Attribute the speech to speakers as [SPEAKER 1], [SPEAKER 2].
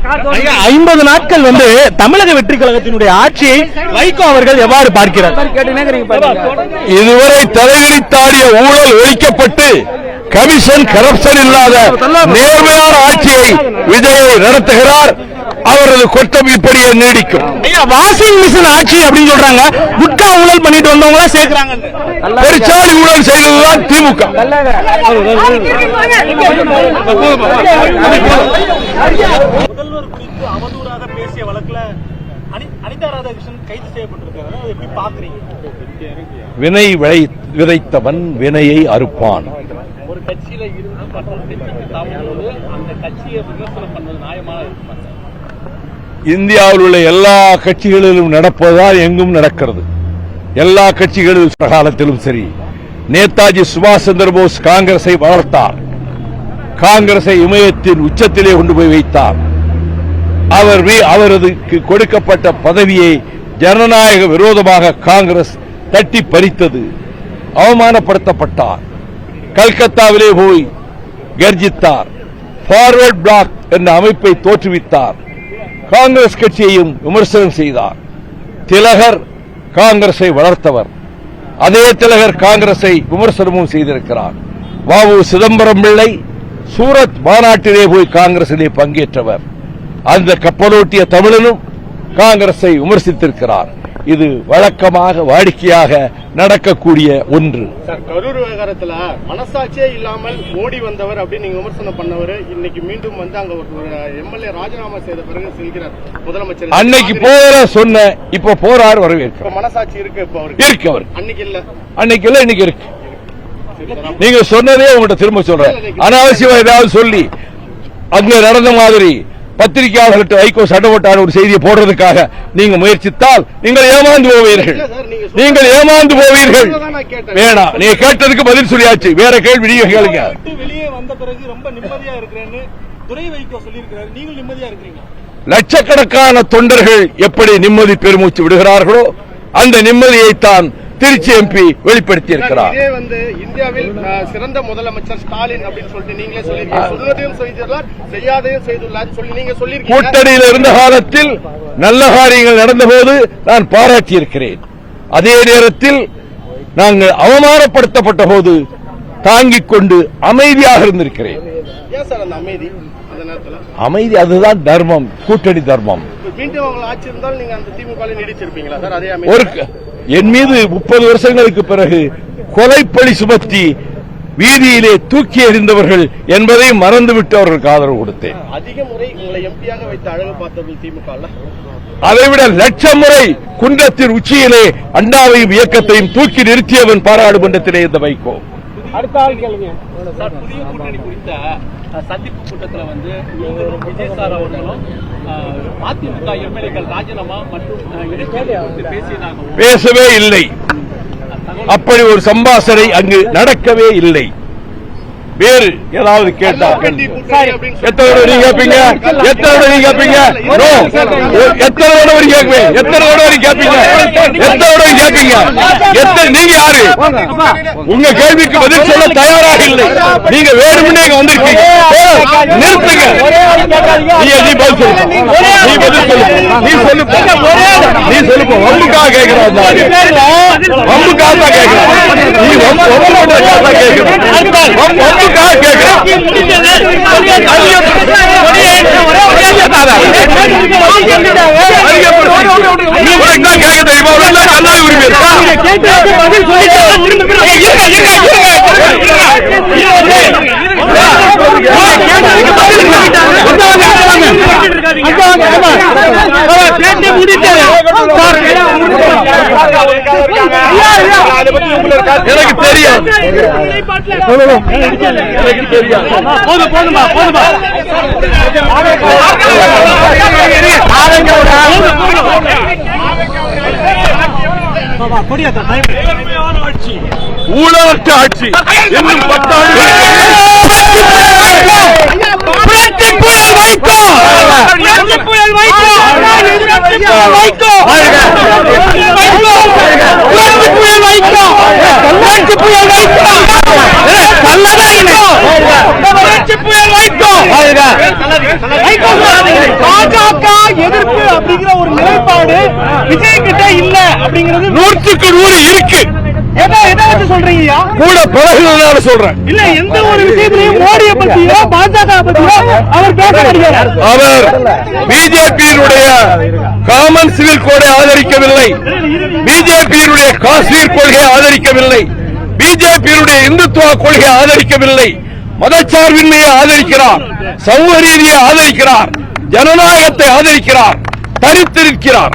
[SPEAKER 1] 50 நாட்கள் தமிழக வெற்றி கழகத்தினுடைய ஆட்சியை வைகோ அவர்கள் எவ்வாறு பார்க்கிறார்?
[SPEAKER 2] இதுவரை தலைவிரித்தாடிய ஊழல் ஒழிக்கப்பட்டு கமிஷன் கரப்ஷன் இல்லாத நேர்மையான ஆட்சியை விஜயை நடத்துகிறார். அவரது கொட்டம் இப்படியே நீடிக்கும்.
[SPEAKER 1] வாஷிங் மிஷின் ஆட்சி அப்படின்னு சொல்றாங்க. குட்கா ஊழல் பண்ணிட்டு வந்தவங்களா சேர்க்கிறாங்க.
[SPEAKER 2] பெருச்சாளி ஊழல் செய்ததுதான் திமுக.
[SPEAKER 1] முதல்வர் குறித்து அவதூறாக பேசிய வழக்குல அனிதா ராதாகிருஷ்ணன் கைது செய்யப்பட்டிருக்காரு. அதை எப்படி பாக்குறீங்க?
[SPEAKER 2] வினை விதைத்தவன் வினையை அறுப்பான்.
[SPEAKER 1] ஒரு கட்சியில இருந்து மற்றொரு கட்சிக்கு தாவும்போது அந்த கட்சியை விமர்சனம் பண்ணது நியாயமான இருக்குமா?
[SPEAKER 2] இந்தியாவில் உள்ள எல்லா கட்சிகளிலும் நடப்பதுதான் எங்கும் நடக்கிறது. எல்லா கட்சிகளிலும் காலத்திலும் சரி. நேதாஜி சுபாஷ் சந்திர போஸ் காங்கிரஸை வளர்த்தார். காங்கிரஸை இமயத்தின் உச்சத்திலே கொண்டு போய் வைத்தார். அவரது கொடுக்கப்பட்ட பதவியை ஜனநாயக விரோதமாக காங்கிரஸ் தட்டி பறித்தது. அவமானப்படுத்தப்பட்டார். கல்கத்தாவிலே போய் கர்ஜித்தார். ஃபார்வர்ட் பிளாக் என்ற அமைப்பை தோற்றுவித்தார். காங்கிரஸ் கட்சியையும் விமர்சனம் செய்தார். திலகர் காங்கிரஸை வளர்த்தவர். அதே திலகர் காங்கிரஸை விமர்சனமும் செய்திருக்கிறார். வ.உ. சிதம்பரம் பிள்ளை சூரத் மாநாட்டிலே போய் காங்கிரசிலே பங்கேற்றவர். அந்த கப்பலோட்டிய தமிழனும் காங்கிரஸை விமர்சித்திருக்கிறார். இது வழக்கமாக வாடிக்கையாக நடக்கக்கூடிய ஒன்று.
[SPEAKER 1] கரூர் விவகாரத்தில் மனசாட்சியே இல்லாமல் ஓடி வந்தவர் அப்படின்னு நீங்க விமர்சனம் பண்ணவர் இன்னைக்கு மீண்டும் அங்க ஒரு எம்எல்ஏ ராஜினாமா செய்த பிறகு செல்கிறார் முதலமைச்சர்.
[SPEAKER 2] அன்னைக்கு போற சொன்ன இப்ப போறார் வரவேற்க
[SPEAKER 1] மனசாட்சி இருக்கு. இப்ப
[SPEAKER 2] இருக்கு. அவர்
[SPEAKER 1] அன்னைக்கு இல்ல
[SPEAKER 2] இன்னைக்கு இருக்கு. நீங்க சொன்னதே உங்கள்கிட்ட திரும்ப சொல்றேன். அனாவசியமா ஏதாவது சொல்லி அங்க நடந்த மாதிரி பத்திரிகையாளர்கிட்ட வைகோ சட்டப்பட்டான ஒரு செய்தியை போடுறதுக்காக நீங்க முயற்சித்தால் நீங்கள் ஏமாந்து போவீர்கள். வேணாம், நீங்க கேட்டதுக்கு பதில் சொல்லியாச்சு. வேற கேள்வி நீங்க கேளுங்க.
[SPEAKER 1] வெளியே வந்த பிறகு ரொம்ப நிம்மதியா இருக்கிறேன்னு துரை வைகோ சொல்லியிருக்கிறார். நீங்கள் நிம்மதியா இருக்கிறீங்க?
[SPEAKER 2] லட்சக்கணக்கான தொண்டர்கள் எப்படி நிம்மதி பெருமூச்சு விடுகிறார்களோ அந்த நிம்மதியைத்தான் திருச்சி எம்பி வெளிப்படுத்தி இருக்கிறார்.
[SPEAKER 1] இந்தியாவில் சிறந்த முதலமைச்சர் ஸ்டாலின் அப்படின்னு சொல்லிட்டு நீங்களே சொல்லியிருக்கீங்க. செய்யாதையும் செய்துள்ளார் சொல்லி நீங்க சொல்லியிருக்கீங்க.
[SPEAKER 2] கூட்டணியில் இருந்த காலத்தில் நல்ல காரியங்கள் நடந்தபோது நான் பாராட்டியிருக்கிறேன். அதே நேரத்தில் நாங்கள் அவமானப்படுத்தப்பட்ட போது தாங்கிக் கொண்டு அமைதியாக இருந்திருக்கிறேன். அமைதி அதுதான் தர்மம், கூட்டணி தர்மம். என் மீது 30 வருஷங்களுக்கு பிறகு கொலைப்பழி சுமத்தி வீதியிலே தூக்கி எறிந்தவர்கள் என்பதை மறந்துவிட்டு அவர்களுக்கு ஆதரவு கொடுத்தேன்.
[SPEAKER 1] அதிக முறை உங்களை எம்பியாக வைத்து அழகு பார்த்தவர்கள் திமுக.
[SPEAKER 2] அதைவிட லட்சம் முறை குன்றத்தின் உச்சியிலே அண்ணாவையும் இயக்கத்தையும் தூக்கி நிறுத்தியவன் பாராளுமன்றத்திலே இந்த வைகோ.
[SPEAKER 1] அடுத்த ஆள் கேளுங்க. புதிய கூட்டணி குறித்த சந்திப்பு கூட்டத்தில் விஜய் சார் அவர்களும் அதிமுக எம்எல்ஏக்கள் ராஜினாமா மற்றும்
[SPEAKER 2] பேசவே இல்லை. அப்படி ஒரு சம்பாஷணை அங்கு நடக்கவே இல்லை. வேறு ஏதாவது கேட்டா எத்தனை நீங்க கேட்பீங்க? எத்தனை நீங்க கேட்பீங்க? நீங்க யாரு? உங்க கேள்விக்கு பதில் சொல்ல தயாராக இல்லை. நீங்க வேணும்னே வந்திருக்கீங்க. நிறுத்துங்க. நீ பதில் சொல்லு. நீ பதில் சொல்லு. நீ சொல்லு. நீ சொல்லுப்ப. வம்புக்காக கேட்கிறான். வம்புக்காக கேட்கிறான். நீ வம்புக்காக கேட்கிறான். எனக்கு தெரியும். போதுமா ஊழலற்ற ஆட்சி இன்னும் 10 ஆண்டு
[SPEAKER 1] நிலைப்பாடு விஜய் கிட்ட இல்ல அப்படிங்கிறது
[SPEAKER 2] 100க்கு 100 இருக்கு.
[SPEAKER 1] எதை வச்சு சொல்றீங்க?
[SPEAKER 2] கூட பழகுனதால சொல்றேன்.
[SPEAKER 1] இல்ல எந்த ஒரு விஷயத்திலையும் மோடியை பத்தியோ பாஜக பத்தியோ அவர் பேச மாட்டார்.
[SPEAKER 2] அவர் பிஜேபியினுடைய காமன் சிவில் கோடை ஆதரிக்கவில்லை, பிஜேபியினுடைய காஷ்மீர் கொள்கையை ஆதரிக்கவில்லை, பிஜேபியினுடைய இந்துத்துவ கொள்கையை ஆதரிக்கவில்லை, மதச்சார்பின்மையை ஆதரிக்கிறார், சமூக ரீதியை ஆதரிக்கிறார், ஜனநாயகத்தை ஆதரிக்கிறார், தரித்திருக்கிறார்.